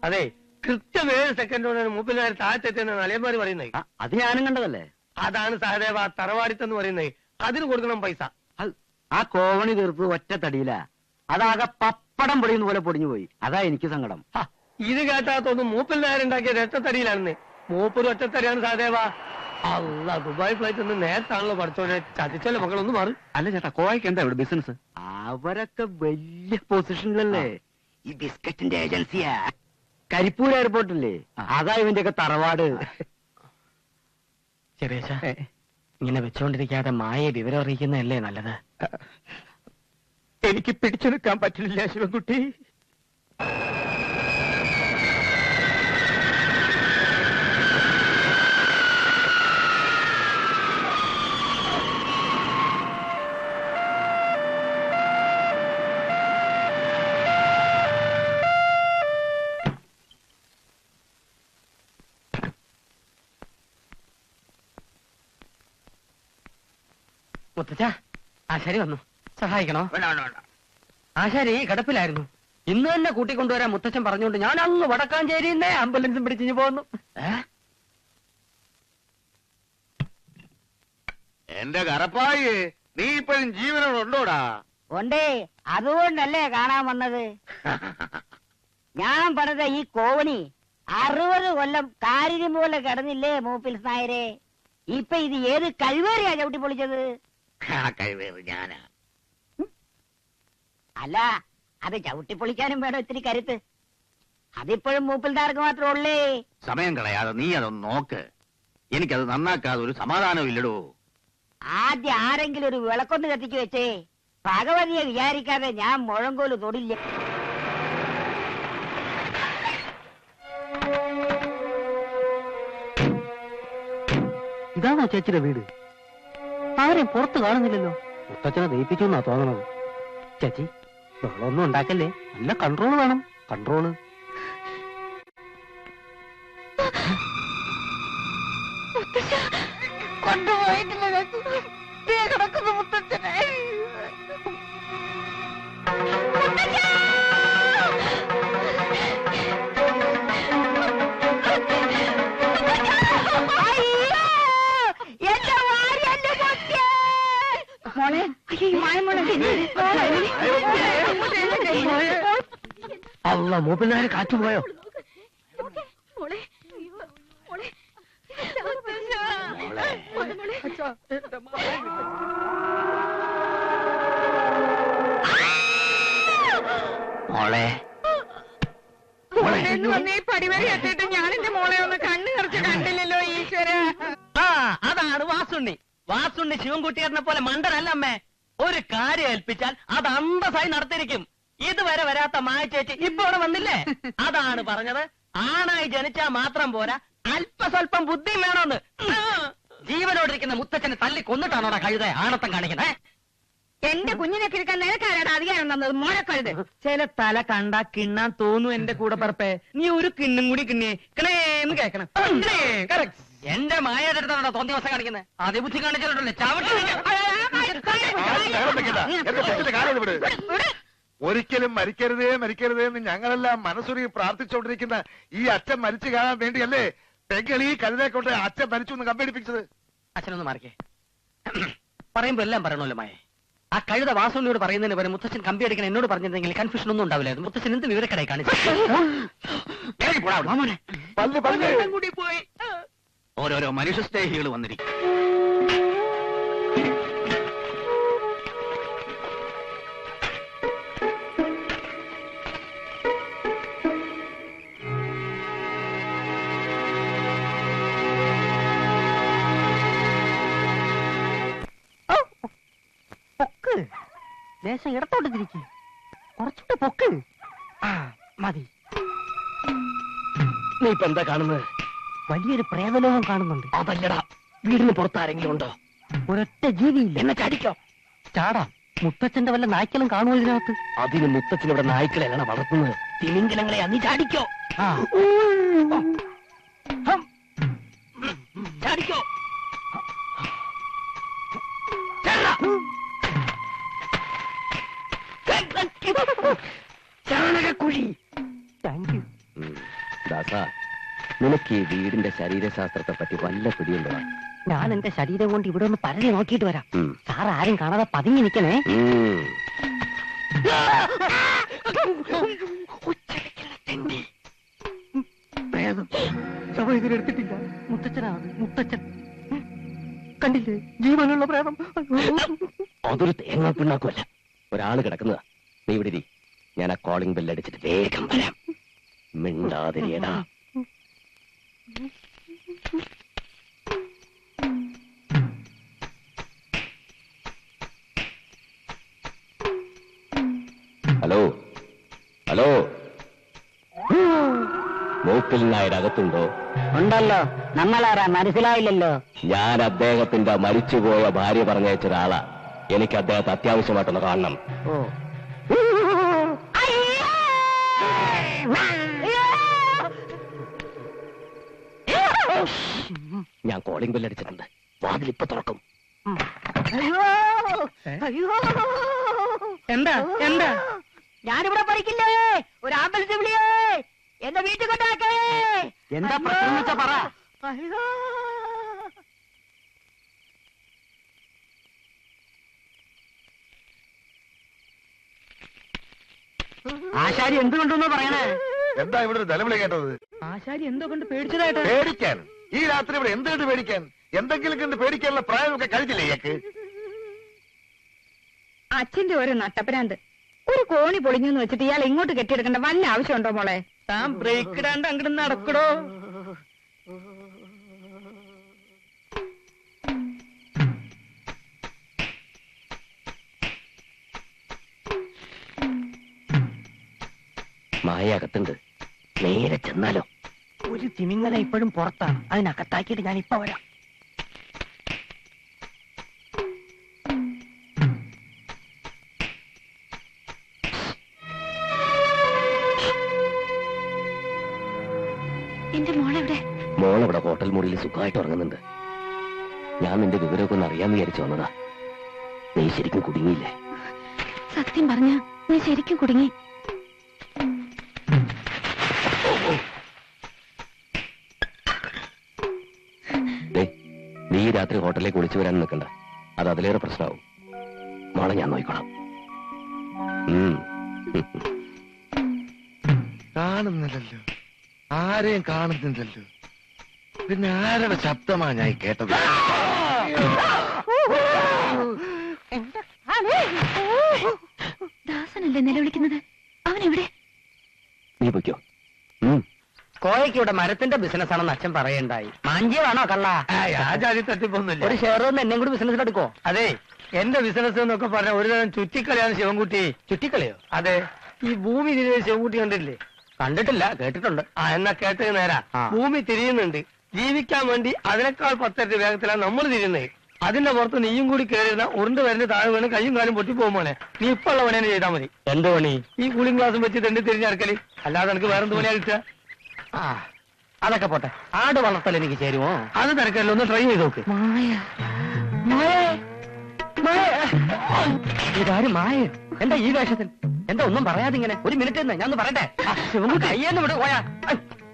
അതെ, കൃത്യം 7 സെക്കൻഡ് കൊണ്ട് 30,000 താഴത്തെത്തുന്ന അളിയന്മാര് പറയുന്നത്. അത് ഞാനും കണ്ടതല്ലേ. അതാണ് സഹദേവ തറവാടിത്തെന്ന് പറയുന്നത്. അതിന് കൊടുക്കണം പൈസ. ആ കോവണി തീർപ്പ് ഒറ്റ തടിയില, അതാകെ പപ്പടം പൊടിയുന്ന പോലെ പൊടിഞ്ഞു പോയി. അതാ എനിക്ക് സങ്കടം. ഇത് കേട്ടാത്തൊന്നും 30,000 ഉണ്ടാക്കിയ ഒറ്റത്തടിയിലാണെന്ന്. മൂപ്പര് ഒറ്റത്തടിയാണ് സഹദേവ. അല്ല, ദുബായ് ഫ്ലൈറ്റ് ഒന്ന് നേരത്താണല്ലോ പഠിച്ചോനെ. ചതിച്ചല്ലേ മക്കളൊന്നും മാറി. അല്ല ചേട്ടാ, കോവയ്ക്ക് എന്താ ഇവിടെ ബിസിനസ്? അവരൊക്കെ വലിയ പൊസിഷനിലല്ലേ. ഈ ബിസ്ക്കറ്റിന്റെ ഏജൻസിയാ. കരിപ്പൂർ എയർപോർട്ടില്ലേ, അതാ ഇവന്റെയൊക്കെ തറവാട്. ചെറിയ ഇങ്ങനെ വെച്ചോണ്ടിരിക്കാതെ മായെ വിവരം അറിയിക്കുന്നതല്ലേ നല്ലത്. എനിക്ക് പിടിച്ചെടുക്കാൻ പറ്റില്ല ശിവൻകുട്ടി. മുത്തച്ഛ, ആശാരി വന്നു. സഹായിക്കണോ? ആശാരി കിടപ്പിലായിരുന്നു. ഇന്ന് തന്നെ കൂട്ടിക്കൊണ്ടുവരാൻ മുത്തച്ഛൻ പറഞ്ഞുകൊണ്ട് ഞാൻ അങ്ങ് വടക്കാഞ്ചേരിന്നേ ആംബുലൻസും പിടിച്ചു പോകുന്നു. എന്റെ കറപ്പായി, നീ ഇപ്പോഴും ജീവനോടുണ്ടോടാ? ഉണ്ടേ, അതുകൊണ്ടല്ലേ കാണാൻ വന്നത്. ഞാൻ പണിത ഈ കോവണി 60 കൊല്ലം കാരിന് പോലെ കിടന്നില്ലേ മൂപ്പിൽ നായരെ. ഇപ്പൊ ഇത് ഏത് കഴിവേറിയാ ചവിട്ടി പൊളിച്ചത്? കഴിവേറി ഞാനാ. അല്ല, അത് ചവിട്ടി പൊളിക്കാനും വേണം ഇത്തിരി കരുത്ത്. അതിപ്പോഴും മൂപ്പിൽദാർക്ക് മാത്രമേ ഉള്ളേ. സമയം കളയാതെ നീ അതൊന്ന് നോക്ക്. എനിക്കത് നന്നാക്കാതെ ഒരു സമാധാനവും ഇല്ലടോ. ആദ്യം ആരെങ്കിലും ഒരു വിളക്കൊന്ന് കത്തിച്ചു വെച്ചേ. ഭഗവതിയെ വിചാരിക്കാതെ ഞാൻ മുഴങ്കോല് തൊടില്ല. ഇതാണോ ചേച്ചിയുടെ വീട്? ആരെയും പുറത്ത് കാണുന്നില്ലല്ലോ. മുത്തച്ഛനെ ദയിപ്പിച്ചു എന്നാ തോന്നണത്. ചേച്ചി, വെള്ളമൊന്നും ഉണ്ടാക്കല്ലേ. നല്ല കൺട്രോള് വേണം. കൺട്രോള്. കൊണ്ടുപോയിട്ടില്ല കിടക്കുന്നു മുത്തച്ഛനെ. അല്ല, മൂപ്പിനാര് കാറ്റുപോയോ? മോളെ പടിവഴി എത്തിയിട്ട് ഞാൻ എന്റെ മോളെ ഒന്ന് കണ്ണു നിറച്ച് കണ്ടില്ലല്ലോ ഈശ്വര. അതാണ് വാസുണ്ണി. വാസുണ്ണി ശിവൻകുട്ടിയെ പോലെ മണ്ടനല്ല അമ്മേ. ഒരു കാര്യം ഏൽപ്പിച്ചാൽ അത് അന്തസായി നടത്തിയിരിക്കും. ഇതുവരെ വരാത്ത മായ ചേച്ചി ഇപ്പൊ ഇവിടെ വന്നില്ലേ? അതാണ് പറഞ്ഞത്, ആണായി ജനിച്ചാ മാത്രം പോരാ, അല്പസ്വല്പം ബുദ്ധിയും വേണോന്ന്. ജീവനോടിരിക്കുന്ന മുത്തച്ഛനെ തല്ലി കൊന്നിട്ടാണോ കഴുത ആണത്തം കാണിക്കണേ? എന്റെ കുഞ്ഞിനെ കിഴക്കാൻ നിനക്കാരാണ് അധികാരം തന്നത് മോഴക്കഴുത്. ചില തല കണ്ടാ കിണ്ണാൻ തോന്നും. എന്റെ കൂടെ പറപ്പേ, നീ ഒരു കിണ്ണും കൂടി കിണ്ണേ കിണേന്ന് കേക്കണം. എന്റെ മായയുടെ അടുത്താണോ തോന്നി ദിവസം കാണിക്കുന്നത്? അതിബുദ്ധി കാണിച്ചിട്ടുണ്ടല്ലേ ചവിട്ടി. ഒരിക്കലും മരിക്കരുതേ മരിക്കരുതേ എന്ന് ഞങ്ങളെല്ലാം മനസ്സുരുകി പ്രാർത്ഥിച്ചുകൊണ്ടിരിക്കുന്ന ഈ അച്ഛൻ മരിച്ചു കാണാൻ വേണ്ടിയല്ലേ പെങ്ങളി കരുതേക്കോട്ടെ അച്ഛൻ മരിച്ചു എന്ന് കമ്പടിപ്പിച്ചത്. അച്ഛനൊന്ന് മാറിക്കേ. പറയുമ്പോ എല്ലാം പറയണല്ലോ മായ. ആ കഴുത വാസുണ്ണിയോട് പറയുന്നതിന് വരെ മുത്തച്ഛൻ കമ്പി അടിക്കാൻ എന്നോട് പറഞ്ഞിരുന്നെങ്കിൽ കൺഫ്യൂഷൻ ഒന്നും ഉണ്ടാവില്ലായിരുന്നു. മുത്തച്ഛൻ എന്ത് വിവരക്കടായി കാണിച്ചു. ഓരോരോ മനുഷ്യ സ്നേഹികൾ വന്നിരിക്കും. പൊക്ക്, ദേശം ഇടത്തോട്ട് തിരിക്ക്. കുറച്ചുകൂടെ പൊക്ക്. മതി. നീ ഇപ്പൊ എന്താ കാണുന്നത്? വലിയൊരു പ്രേതലോകം കാണുന്നുണ്ട്. അതല്ലടാ, വീടിന് പുറത്ത് ആരെങ്കിലും ഉണ്ടോ? ഒരൊറ്റ ജീവിയില്ല. എന്നെ ചാടിക്കോ. ചാടാ. മുത്തച്ഛന്റെ വല്ല നായ്ക്കളും കാണുമോ ഇതിനകത്ത്? അതിന് മുത്തച്ഛൻ ഇവിടെ നായ്ക്കളെല്ലാം വളർത്തുന്നത്. തിമിംഗലങ്ങളെ നീ ചാടിക്കോ. ചാടിക്കോ. ചാണകക്കുഴി. Thank you. ദാസ, നിനക്ക് ഈ വീടിന്റെ ശരീരശാസ്ത്രത്തെ പറ്റി വല്ല പിടിയുണ്ടോ? ഞാൻ എന്റെ ശരീരം കൊണ്ട് ഇവിടെ ഒന്ന് പരതി നോക്കിയിട്ട് വരാം. സാർ ആരും കാണാതെ പതുങ്ങി നിൽക്കണേ. ഇതിലെടുത്തിട്ടില്ല. മുത്തച്ഛനാണ്, മുത്തച്ഛൻ. കണ്ടില്ലേ ജീവനുള്ള പ്രേതം? അതൊരു തേങ്ങാ പിണ്ണാക്കുമല്ല, ഒരാള് കിടക്കുന്നതാ. നീ ഇവിടെ ഇരി, ഞാൻ ആ കോളിംഗ് ബെല്ലടിച്ചിട്ട് വേഗം വരാം. മിണ്ടാതിരിയടാ. ഹലോ ഹലോ, മൂപ്പിൽ നായർ അകത്തുണ്ടോ? ഉണ്ടല്ലോ. നമ്മളാരാ മനസ്സിലായില്ലല്ലോ. ഞാൻ അദ്ദേഹത്തിന്റെ മരിച്ചുപോയ ഭാര്യ പറഞ്ഞയച്ച ഒരാളാ. എനിക്ക് അദ്ദേഹത്തെ അത്യാവശ്യമായിട്ടൊന്ന് കാണണം. ഓ, ഞാൻ കോളിംഗ് ബെല്ലടിച്ചിട്ടുണ്ട്. വാതിലിപ്പൊ തുറക്കും. എന്താ എന്താ? ഞാനിവിടെ പഠിക്കില്ലേ? ഒരു ആംബുലൻസ് വിളിയേ, എന്റെ വീട്ടിൽ കൊണ്ടാക്കേ. എന്താ പ്രശ്നം വെച്ചാ പറ. ആശാരി എന്തുകൊണ്ടെന്ന് പറയണേ? എന്താ ഇവിടെ ഒരു നിലവിളി കേട്ടത്? ആശാരി എന്തോ കൊണ്ട് പേടിച്ചതായിട്ടാ. പേടിക്കാൻ? ഈ രാത്രി ഇവിടെ എന്ത് കണ്ട് പേടിക്കാൻ? എന്തെങ്കിലും കണ്ട് പേടിക്കാനുള്ള പ്രായമൊക്കെ കഴിഞ്ഞില്ലേ ഇയാൾക്ക്? അച്ഛന്റെ ഒരു നട്ടപ്പരാന്ത്. ഒരു കോണി പൊളിഞ്ഞു വെച്ചിട്ട് ഇയാൾ ഇങ്ങോട്ട് കെട്ടിയെടുക്കേണ്ട വല്ല ആവശ്യമുണ്ടോ മോളെ? താൻ ബ്രേക്ക് ഇടാണ്ട് അങ്ങോട്ട് നടക്കടോ. മായ അകത്തുണ്ട്, നേരെ ചെന്നാലോ? ഒരു തിമിങ്ങല ഇപ്പോഴും പുറത്താണ്, അതിനകത്താക്കിയിട്ട് ഞാൻ ഇപ്പൊ വരാം. എന്റെ മോളെവിടെ? മോളവിടെ ഹോട്ടൽ മുറിയിൽ സുഖമായിട്ട് ഉറങ്ങുന്നുണ്ട്. ഞാൻ നിന്റെ വിവരമൊക്കെ ഒന്ന് അറിയാന്ന് വിചാരിച്ചു വന്നതാ. നീ ശരിക്കും കുടുങ്ങിയില്ലേ? സത്യം പറഞ്ഞ ഞാൻ ശരിക്കും കുടുങ്ങി. നീ രാത്രി ഹോട്ടലിലേക്ക് വിളിച്ചു വരാൻ നിൽക്കണ്ട, അത് അതിലേറെ പ്രശ്നമാവും. മോളെ ഞാൻ നോക്കിക്കോളാം. കാണുന്നില്ലല്ലോ, ആരെയും കാണുന്നില്ലല്ലോ. പിന്നെ ആരുടെ ശബ്ദമാ ഞാൻ കേട്ടത്? ദാസനല്ലേ നിലവിളിക്കുന്നത്? അവനെവിടെ? നീ പൊയ്ക്കോ. കോയക്ക് ഇവിടെ മരത്തിന്റെ ബിസിനസ് ആണെന്ന് അച്ഛൻ പറയണ്ടായി. മാഞ്ചിയാണോ കള്ള? ആചാരി തട്ടിപ്പൊന്നുമില്ല. ഒരു ഷെയർ ഒന്ന് എന്നെ കൂടി ബിസിനസ് എടുക്കോ? അതെ, എന്റെ ബിസിനസ് എന്നൊക്കെ പറഞ്ഞ ഒരു തരം ചുറ്റിക്കളിയാണ് ശിവൻകുട്ടി. ചുറ്റിക്കളിയോ? അതെ, ഈ ഭൂമി തിരിയുന്ന ശിവൻകുട്ടി കണ്ടില്ലേ? കണ്ടിട്ടില്ല, കേട്ടിട്ടുണ്ട്. എന്നാ കേട്ടത് നേരാ. ഭൂമി തിരിയുന്നുണ്ട്, ജീവിക്കാൻ വേണ്ടി അതിനേക്കാൾ 10 ഇരട്ടി വേഗത്തിലാണ് നമ്മൾ തിരിയുന്നത്. അതിന്റെ പുറത്ത് നീയും കൂടി കയറിയിരുന്ന ഉരുണ്ട് വരുന്ന താഴെ വീണ് കയ്യും കാലും പൊട്ടി പോകുമ്പോണേ നീ ഇപ്പൊ ഉള്ള പണിയെ ചെയ്താൽ മതി. എന്ത് പണി? ഈ കൂളിംഗ് ഗ്ലാസും വെച്ച് തെണ്ടി തിരിഞ്ഞടക്കല്, അല്ലാതെ എനിക്ക് വേറെന്ത് പണിയാ കിട്ടുക? അതൊക്കെ പോട്ടെ, ആട് വളർത്തൽ എനിക്ക് ചേരുമോ? അത് തിരക്കല്ലോ, ഒന്ന് ട്രൈ ചെയ്ത് നോക്ക്. ഇതാരും മായ എന്താ ഈ വേഷത്തിൽ? എന്താ ഒന്നും പറയാതെ ഇങ്ങനെ? ഒരു മിനിറ്റ് ഞാൻ ഒന്ന് പറയട്ടെ. കയ്യെന്ന് വിട് പോയാ.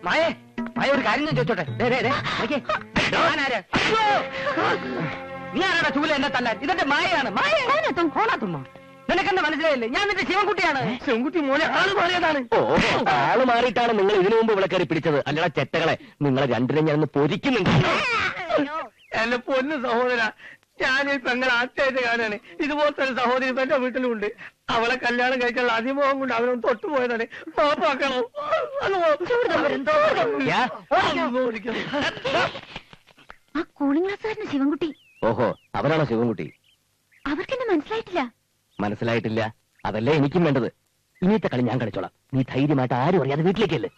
മായേ മായ, ഒരു കാര്യം ഞാൻ ചോദിച്ചോട്ടെ. നീ ആരാടാ ചൂല എന്നെ തല്ലാൻ? ഇതെന്റെ മായയാണ്. കോണാത്തുമ്മ, നിനക്കെന്നെ മനസ്സിലായില്ലേ? ഞാൻ നിന്റെ ശിവൻകുട്ടിയാണ്. ശിവൻകുട്ടി മോനെ ആള് മാറിയതാണ്. ആള് മാറിയിട്ടാണ് നിങ്ങൾ ഇതിനു മുമ്പ് ഇവിടെ കയറി പിടിച്ചത്. അല്ലടാ ചെറ്റകളെ, നിങ്ങളെ രണ്ടിനും ഞാനൊന്ന് പൊരിക്കുന്നുണ്ട്. എന്റെ പൊന്ന് സഹോദര, ഞാൻ ഈ പെങ്ങളെ ആദ്യമായിട്ട് കാണാണ്. ഇതുപോലത്തെ ഒരു സഹോദരി ഇപ്പൊ എന്റെ വീട്ടിലുണ്ട്. അവളെ കല്യാണം കഴിക്കാനുള്ള അതിമോഹം കൊണ്ട് അവനൊന്ന് തൊട്ടുപോയതാണ്. പാപ്പാക്കണം. ആ കൂളിംഗ് ഗ്ലാസ്സുകാരന് ശിവൻകുട്ടി. ഓഹോ, അവനാണോ ശിവൻകുട്ടി? അവർക്കെന്നെ മനസ്സിലായിട്ടില്ല. മനസ്സിലായിട്ടില്ല? അതല്ലേ എനിക്കും വേണ്ടത്. ഇനിയത്തെ കളി ഞാൻ കളിച്ചോളാം. നീ ധൈര്യമായിട്ട് ആരും അറിയാതെ വീട്ടിലേക്കല്ലേ.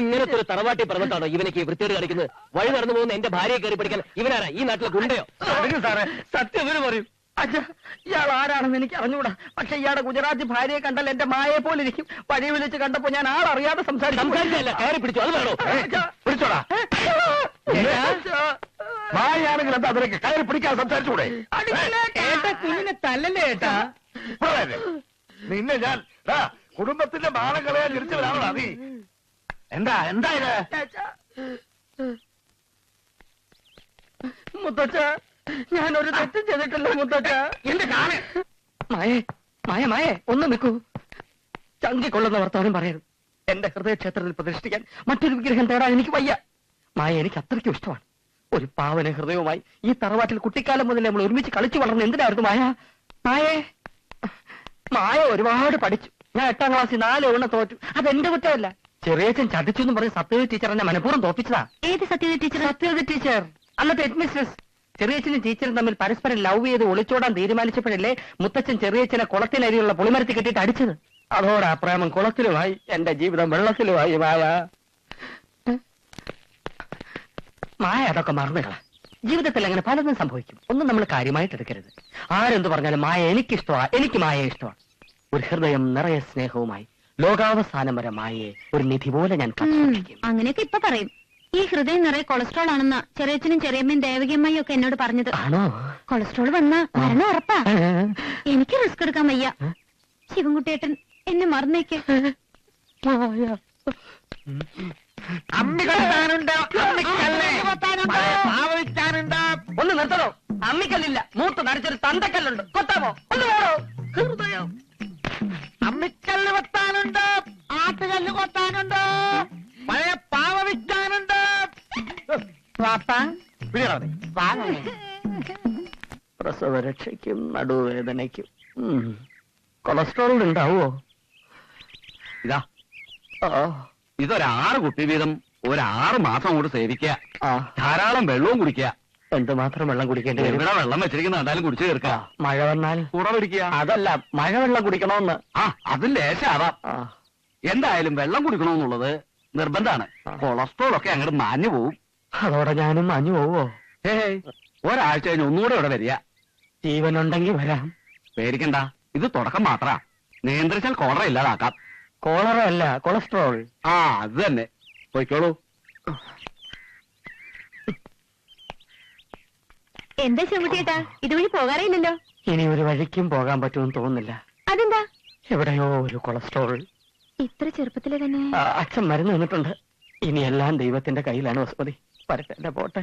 ഇങ്ങനത്തെ ഒരു തറവാട്ടി പറഞ്ഞിട്ടാണോ ഇവനൊക്കെ വൃത്തിയോട് കാണിക്കുന്നത്? വഴി നടന്നു പോകുന്ന എന്റെ ഭാര്യയെ കയറി പഠിക്കാൻ ഇവനാരാ? ഈ നാട്ടിലെ ഗുണ്ടയോ? സാറേ സത്യം ഇവര് പറയും. അച്ഛാ, ഇയാൾ ആരാണെന്ന് എനിക്ക് അറിഞ്ഞൂടാ. പക്ഷെ ഇയാളുടെ ഗുജറാത്തി ഭാര്യയെ കണ്ടാൽ എന്റെ മായയെ പോലെ ഇരിക്കും. വഴി വിളിച്ച് കണ്ടപ്പോ ഞാൻ ആളറിയാതെ സംസാരിച്ചല്ല, കയറി പിടിച്ചു. അത് വേണോ? പിടിച്ചോടാ. മായാണെങ്കിൽ എന്താ അതിലേക്ക് കയറി പിടിക്കാൻ സംസാരിച്ചുകൂടെ? കുഞ്ഞിനെ തല്ലല്ലേ ഏട്ടാ? നിന്നെ ഞാൻ കുടുംബത്തിന്റെ മാനം കളയാൻ തിരിച്ചവരാണോ നീ? എന്താ എന്താ ഇത്? മുത്തച്ഛ, ഞാനൊരു തെറ്റും ചെയ്തിട്ടില്ല മുത്തച്ഛ. എന്റെ കാല് മായേ ഒന്ന് നിൽക്കൂ. ചങ്കിക്കൊള്ളുന്ന വർത്തമാനം പറയരുത്. എന്റെ ഹൃദയക്ഷേത്രത്തിൽ പ്രതിഷ്ഠിക്കാൻ മറ്റൊരു വിഗ്രഹം തേടാൻ എനിക്ക് വയ്യ. മായ എനിക്ക് അത്രയ്ക്കും ഇഷ്ടമാണ്. ഒരു പാവന ഹൃദയവുമായി ഈ തറവാട്ടിൽ കുട്ടിക്കാലം മുതൽ നമ്മൾ ഒരുമിച്ച് കളിച്ചു വളർന്ന് എന്തിനായിരുന്നു മായ ഒരുപാട് പഠിച്ചു. ഞാൻ 8ാം ക്ലാസ്സിൽ 4 തവണ തോറ്റു. അതെന്റെ കുറ്റമല്ല. ചെറിയച്ഛൻ ചതിച്ചു എന്ന് പറഞ്ഞ് സത്യവതി ടീച്ചർ എന്നെ മനഃപൂർവ്വം തോപ്പിച്ചതാ. ഏത് സത്യവതി ടീച്ചർ? സത്യവതി ടീച്ചർ, അന്നത്തെ ഹെഡ്മിസ്ട്രസ്. ചെറിയച്ഛനും ടീച്ചറും തമ്മിൽ പരസ്പരം ലവ് ചെയ്ത് ഒളിച്ചോടാൻ തീരുമാനിച്ചപ്പോഴല്ലേ മുത്തച്ഛൻ ചെറിയച്ഛനെ കുളത്തിനരിയുള്ള പുളിമരത്തി കെട്ടിയിട്ട് അടിച്ചത്. അതോടെ പ്രേമം കുളത്തിലുമായി, എന്റെ ജീവിതം വെള്ളത്തിലുമായി. മായ അതൊക്കെ മറന്നുകള. ജീവിതത്തിൽ അങ്ങനെ പലതും സംഭവിക്കും. ഒന്നും നമ്മൾ കാര്യമായിട്ട് എടുക്കരുത്. ആരെന്ത് പറഞ്ഞാലും മായ എനിക്കിഷ്ടമാ, എനിക്ക് മായ ഇഷ്ടമാണ്. ഒരു ഹൃദയം നിറയെ സ്നേഹവുമായി ലോകാവസാനം വരെ മായയെ ഒരു നിധി പോലെ ഞാൻ കാത്തുസൂക്ഷിക്കും. അങ്ങനെയൊക്കെ ഇപ്പൊ പറയും. ഈ ഹൃദയം നിറയെ കൊളസ്ട്രോൾ ആണെന്ന ചെറിയച്ഛനും ചെറിയമ്മയും ദേവകിയമ്മയും ഒക്കെ എന്നോട് പറഞ്ഞത്. ആണോ? കൊളസ്ട്രോൾ വന്നാ മരണം ഉറപ്പാ. എനിക്ക് റിസ്ക് എടുക്കാൻ വയ്യ. ശിവൻകുട്ടിയേട്ടൻ എന്നെ മറന്നേക്ക്. ഒന്ന് നിർത്തണോ? അമ്മിക്കല്ലില്ല, മൂത്ത് നടിച്ചൊരു തന്തക്കല്ലുണ്ട്. കൊത്താമോ? ഒന്ന് വേണോ? ഹൃദയം അമ്മിക്കല്ല് വെത്താനുണ്ട്, ആട്ടുകല്ല് കൊത്താനുണ്ട്, പഴയ പാവ വിൽക്കാനുണ്ട്. പ്രസവരക്ഷയ്ക്കും നടുവേദനയ്ക്കും കൊളസ്ട്രോൾ ഉണ്ടാവോ? ഇതാ ഇതൊരു 6 കുപ്പി വീതം ഒരു 6 മാസം കൊണ്ട് സേവിക്കുക. ധാരാളം വെള്ളവും കുടിക്കുക. എന്തുമാത്രം വെള്ളം കുടിക്കേണ്ടി വരും? ഇവിടെ വെള്ളം വെച്ചിരിക്കുന്ന കണ്ടാലും കുടിച്ചു തീർക്കുക. മഴ വന്നാൽ കൂടെ പിടിക്കുക. അതല്ല, മഴവെള്ളം കുടിക്കണമെന്ന്. അതും ലേശാവാം. എന്തായാലും വെള്ളം കുടിക്കണമെന്നുള്ളത് നിർബന്ധമാണ്. കൊളസ്ട്രോൾ ഒക്കെ അങ്ങോട്ട് മാഞ്ഞു പോവും. അതോടെ ഞാനും മാഞ്ഞു പോവോ? ഒരാഴ്ച കഴിഞ്ഞ് ഒന്നുകൂടെ ഇവിടെ വരിക. ജീവനുണ്ടെങ്കിൽ വരാം. പേടിക്കണ്ട, ഇത് തുടക്കം മാത്രാ. നിയന്ത്രിച്ചാൽ കോളറ ഇല്ലാതാക്കാം. കോളറ അല്ല, കൊളസ്ട്രോൾ. അത് തന്നെ. പോയിക്കോളൂ. എന്താ ശിവൻകുട്ടിയേട്ടാ, ഇതുവഴി പോകാറില്ലല്ലോ? ഇനി ഒരു വഴിക്കും പോകാൻ പറ്റുമെന്ന് തോന്നുന്നില്ല. അതെന്താ? എവിടെയോ ഒരു കൊളസ്ട്രോൾ. ഇത്ര ചെറുപ്പത്തിലെ തന്നെ? അച്ഛൻ മരുന്ന് നിന്നിട്ടുണ്ട്. ഇനി എല്ലാം ദൈവത്തിന്റെ കയ്യിലാണ് വസുമതി. വരട്ടെ, എന്റെ പോട്ടെ.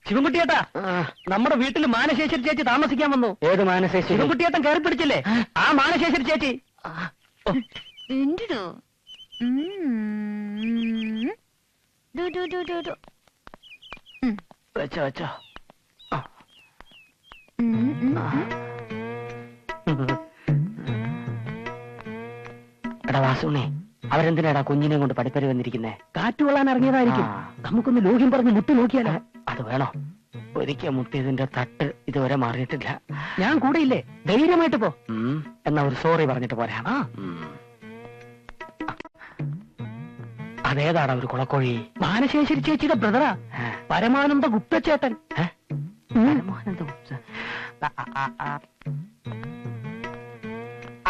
ശിവൻകുട്ടിയേട്ടാ, നമ്മുടെ വീട്ടിൽ മാനശേശ്വരി ചേച്ചി താമസിക്കാൻ വന്നു. ഏത് മാനശേശ്വരി? ശിവൻകുട്ടിയേട്ടൻ കയറി പിടിച്ചില്ലേ, ആ മാനശേശ്വരി ചേച്ചി. എന്തിനോ? വെച്ചോ വെച്ചോ. എടാ വാസുണേ, അവരെന്തിനാടാ കുഞ്ഞിനെ കൊണ്ട് പഠിപ്പരി വന്നിരിക്കുന്നേ? കാറ്റ് കൊള്ളാൻ ഇറങ്ങിയതായിരിക്കും. നമുക്കൊന്ന് ലോഹ്യം പറഞ്ഞ് മുട്ടി നോക്കിയാലോ? അത് വേണോ? ഒരിക്കൽ മുട്ടിയതിന്റെ തട്ട് ഇതുവരെ മാറിയിട്ടില്ല. ഞാൻ കൂടെയില്ലേ, ധൈര്യമായിട്ട് പോ. എന്നാ ഒരു സോറി പറഞ്ഞിട്ട് പോരാ. അതേതാടാ ഒരു കുളക്കോഴി? മാനശേശ്വരി ചേച്ചിയുടെ ബ്രദറാ, പരമാനന്ദ ഗുപ്തചേട്ടൻ. പരമാനന്ദ ഗുപ്ത.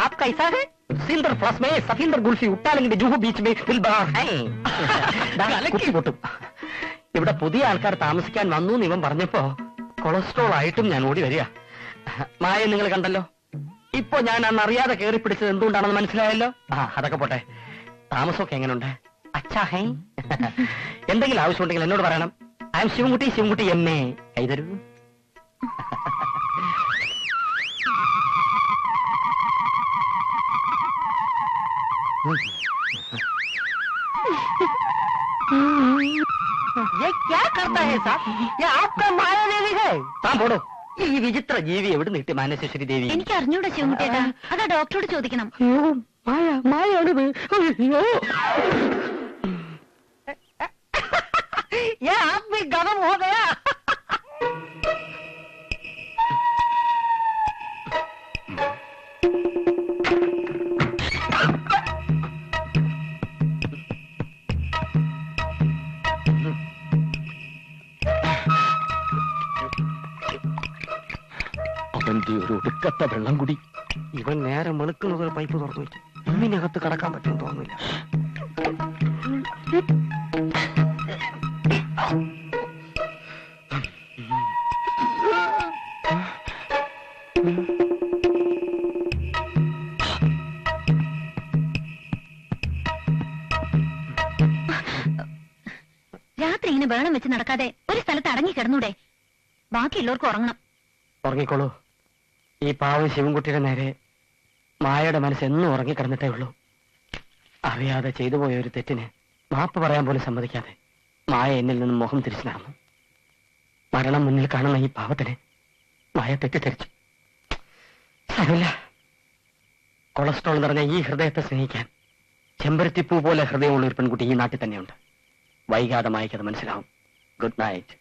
आप कैसा है? सिंदर प्लस में सफिंदर गुल्फी उट्टालेंगे जुहू बीच में दिलबार है. ഇവിടെ പുതിയ ആൾക്കാർ താമസിക്കാൻ വന്നു എന്ന് ഇവൻ പറഞ്ഞപ്പോ കൊളസ്ട്രോൾ ആയിട്ടും ഞാൻ ഓടി വരിക. മായ നിങ്ങൾ കണ്ടല്ലോ. ഇപ്പൊ ഞാൻ അന്ന് അറിയാതെ കയറി പിടിച്ചത് എന്തുകൊണ്ടാണെന്ന് മനസ്സിലായല്ലോ. അതൊക്കെ പോട്ടെ. താമസമൊക്കെ എങ്ങനെയുണ്ട്? അച്ഛാ ഹേ. എന്തെങ്കിലും ആവശ്യമുണ്ടെങ്കിൽ എന്നോട് പറയണം. ഐ എം ശിവൻകുട്ടി എന്നെ കൈതരൂ. ये क्या करता है साहब? ये आपका माया देवी है. താൻ പോടോ. ഈ വിചിത്ര ജീവി എവിടെ നിട്ടി മാനശേശ്വരി ദേവി? എനിക്ക് അറിഞ്ഞൂടാ ശിവൻകുട്ടിയേട്ടാ, അതാ ഡോക്ടറോട് ചോദിക്കണം. അയ്യോ, മായാണിത്. അയ്യോ, ये आप भी गरम हो गया. അവന്റെ ഒരു ഒടുക്കത്തെ വെള്ളം കുടി. ഇവൻ നേരെ വെളുക്കുന്നത് പൈപ്പ് തുറന്നു വെച്ചു. ഇന്നിനകത്ത് കടക്കാൻ പറ്റുമെന്ന് തോന്നുന്നില്ല. രാത്രി ഇങ്ങനെ വേണം വെച്ച് നടക്കാതെ ഒരു സ്ഥലത്ത് അടങ്ങി കിടന്നൂടെ? ബാക്കിയുള്ളവർക്ക് ഉറങ്ങണം. ഉറങ്ങിക്കോളൂ. ഈ പാവം ശിവൻകുട്ടിയുടെ നേരെ മായയുടെ മനസ്സ് എന്നും ഉറങ്ങിക്കിടന്നിട്ടേ ഉള്ളൂ. അറിയാതെ ചെയ്തു പോയ ഒരു തെറ്റിന് മാപ്പ് പറയാൻ പോലും സമ്മതിക്കാതെ മായ എന്നിൽ നിന്നും മുഖം തിരിച്ചു നടന്നു. മരണം മുന്നിൽ കാണുന്ന ഈ പാവത്തിന് മായ തെറ്റിദ്ധരിച്ചു. സാരമില്ല. കൊളസ്ട്രോൾ നിറഞ്ഞ ഈ ഹൃദയത്തെ സ്നേഹിക്കാൻ ചെമ്പരത്തിപ്പൂ പോലെ ഹൃദയമുള്ള ഒരു പെൺകുട്ടി ഈ നാട്ടിൽ തന്നെയുണ്ട്. വൈകാതെ മായക്കത് മനസ്സിലാവും. Good night.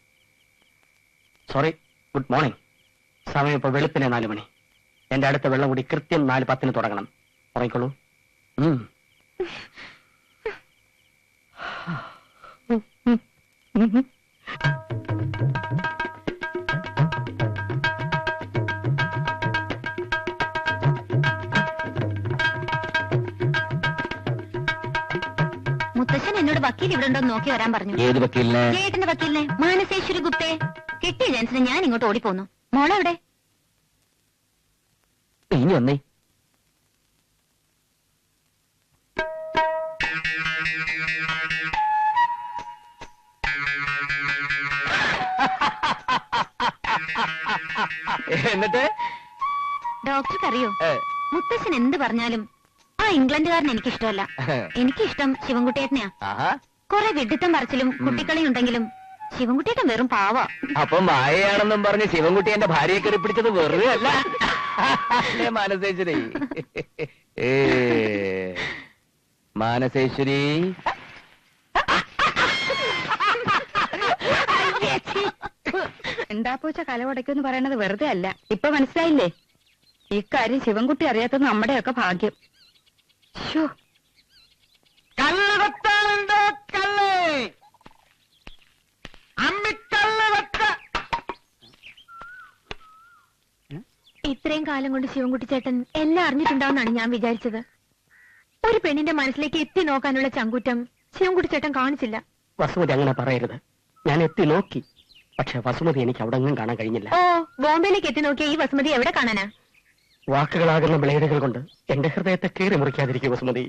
Sorry, good morning. സമയം ഇപ്പോൾ വെളുപ്പിനെ 4 മണി. എന്റെ അടുത്ത വെള്ളം കൂടി കൃത്യം 4:10 തുടങ്ങണം. ഉറങ്ങിക്കോളൂ. മുത്തശ്ശൻ എന്നോട് വക്കീൽ ഇവിടെ ഉണ്ടോ നോക്കി വരാൻ പറഞ്ഞു. ഏത് വക്കീലിനെ? ചേട്ടന്റെ വക്കീലിനെ, മാനസേശ്വരി ഗുപ്തയെ. കിട്ടിയ ചാൻസിന് ഞാൻ ഇങ്ങോട്ട് ഓടിപ്പോന്നു. മോളെവിടെ? ഇനി വന്നേ. എന്നിട്ട് ഡോക്ടർക്ക് അറിയോ, മുത്തശ്ശൻ എന്ത് പറഞ്ഞാലും ആ ഇംഗ്ലണ്ടുകാരൻ എനിക്കിഷ്ടമല്ല. എനിക്കിഷ്ടം ശിവൻകുട്ടിയേട്ടനെയാ. കുറെ വിഡിത്തം പറച്ചിലും കുട്ടിക്കളിയും ഉണ്ടെങ്കിലും ശിവൻകുട്ടിയേട്ടൻ വെറും പാവാ. അപ്പൊ മായയാണെന്നും പറഞ്ഞ് ശിവൻകുട്ടി എന്റെ ഭാര്യയെ കയറി പിടിച്ചത് വെറുതെ അല്ല. മാനസേശ്വരി, മാനസേശ്വരി. എന്താ പൂച്ച കലവടയ്ക്കെന്ന് പറയണത് വെറുതെ അല്ല. ഇപ്പൊ മനസ്സിലായില്ലേ? ഇക്കാര്യം ശിവൻകുട്ടി അറിയാത്തത് നമ്മുടെയൊക്കെ ഭാഗ്യം. കല്ല് വെട്ടാനുണ്ടോ? കല്ല് അമ്മിക്കല്ല് വെട്ട. ഇത്രയും കാലം കൊണ്ട് ശിവൻകുട്ടി ചേട്ടൻ എല്ലാം അറിഞ്ഞിട്ടുണ്ടാവുന്നാണ് ഞാൻ വിചാരിച്ചത്. ഒരു പെണ്ണിന്റെ മനസ്സിലേക്ക് എത്തി നോക്കാനുള്ള ചങ്കൂറ്റം ശിവൻകുട്ടി ചേട്ടൻ കാണിച്ചില്ല. വസുമതി അങ്ങനെ പറയരുത്. ഞാൻ എത്തി നോക്കി, പക്ഷെ വസുമതി എനിക്ക് അവിടെ ഒന്നും കാണാൻ കഴിഞ്ഞില്ല. ഓ, ബോംബെയിലേക്ക് എത്തി നോക്കിയ ഈ വസുമതി എവിടെ കാണാനാ? വാക്കുകളാകുന്ന ബ്ലേഡുകൾ കൊണ്ട് എന്റെ ഹൃദയത്തെ കീറി മുറിക്കാതിരിക്കും വസുമതി.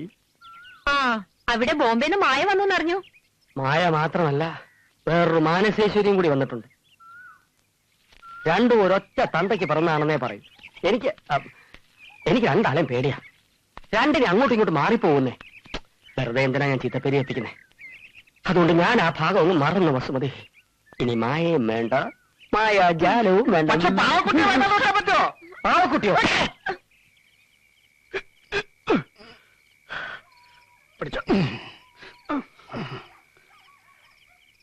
ആ, അവിടെ ബോംബെന്ന് മായ വന്നു അറിഞ്ഞു. മായ മാത്രമല്ല, വേറൊരു മാനസേശ്വരിയും കൂടി വന്നിട്ടുണ്ട്. രണ്ടും ഒരൊറ്റ തന്തയ്ക്ക് പിറന്നാണെന്നേ പറയും. എനിക്ക് രണ്ടാളെയും പേടിയാ. രണ്ടിനെ അങ്ങോട്ടും ഇങ്ങോട്ടും മാറിപ്പോകുന്നേ. വെറുതെ എന്തിനാ ഞാൻ ചീത്തപ്പേരി എത്തിക്കുന്നേ? അതുകൊണ്ട് ഞാൻ ആ ഭാഗം ഒന്ന് മറന്നു വസുമതി. ഇനി മായയും വേണ്ട, മായാജാലവും വേണ്ട. പറ്റോ? പാവക്കുട്ടിയോ? പിടിച്ചോ.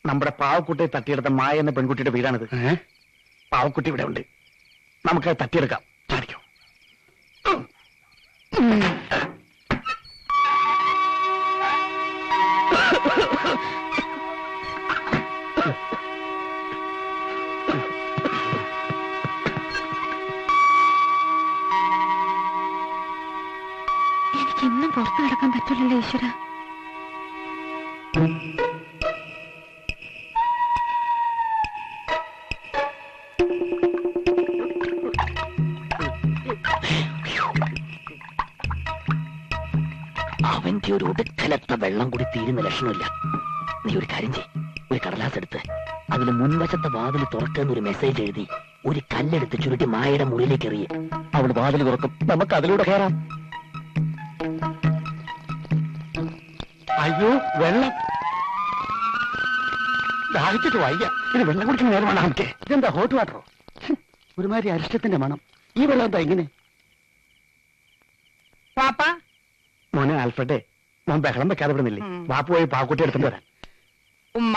നമ്മുടെ പാവക്കുട്ടിയെ തട്ടിയെടുത്ത മായ എന്ന പെൺകുട്ടിയുടെ വീടാണിത്. പാവക്കുട്ടി ഇവിടെ ഉണ്ട്. നമുക്കത് തട്ടിയെടുക്കാം. ചാടിക്കോ. എനിക്കിന്നും പുറത്തു കിടക്കാൻ പറ്റില്ലല്ലോ ഈശ്വര. അവന്റെ ഒരു ഒടുക്കലത്ത വെള്ളം കൂടി തീരുന്ന ലക്ഷണമില്ല. നീ ഒരു കാര്യം ചെയ്. ഒരു കടലാസ് എടുത്ത് അതിന് മുൻവശത്തെ വാതിൽ തുറക്കുന്നൊരു മെസ്സേജ് എഴുതി ഒരു കല്ലെടുത്ത് ചുരുട്ടി മായയുടെ മുറിയിലേക്ക് എറിയ. അവൾ വാതിൽ തുറക്കും. നമുക്ക് അതിലൂടെ കയറാം. അയ്യോ, വെള്ളം ദാഹിച്ചിട്ട് വയ്യ. ഇത് വെള്ളം കുടിക്കുന്ന നേരമാണ് നമുക്ക്. ഇതെന്താ ഹോട്ട് വാട്ടറോ? ഒരുമാതിരി അരിഷ്ടത്തിന്റെ മണം. ഈ വെള്ളം എന്താ ഇങ്ങനെ? പാപ്പ, മോനെ ആൽഫ്രഡേ, മോൻ ബഹളം വെക്കാതെ വിടുന്നില്ലേ? വാപ്പ് പോയി പാക്കുട്ടി എടുത്തിട്ട് വരാൻ. ഉമ്മ.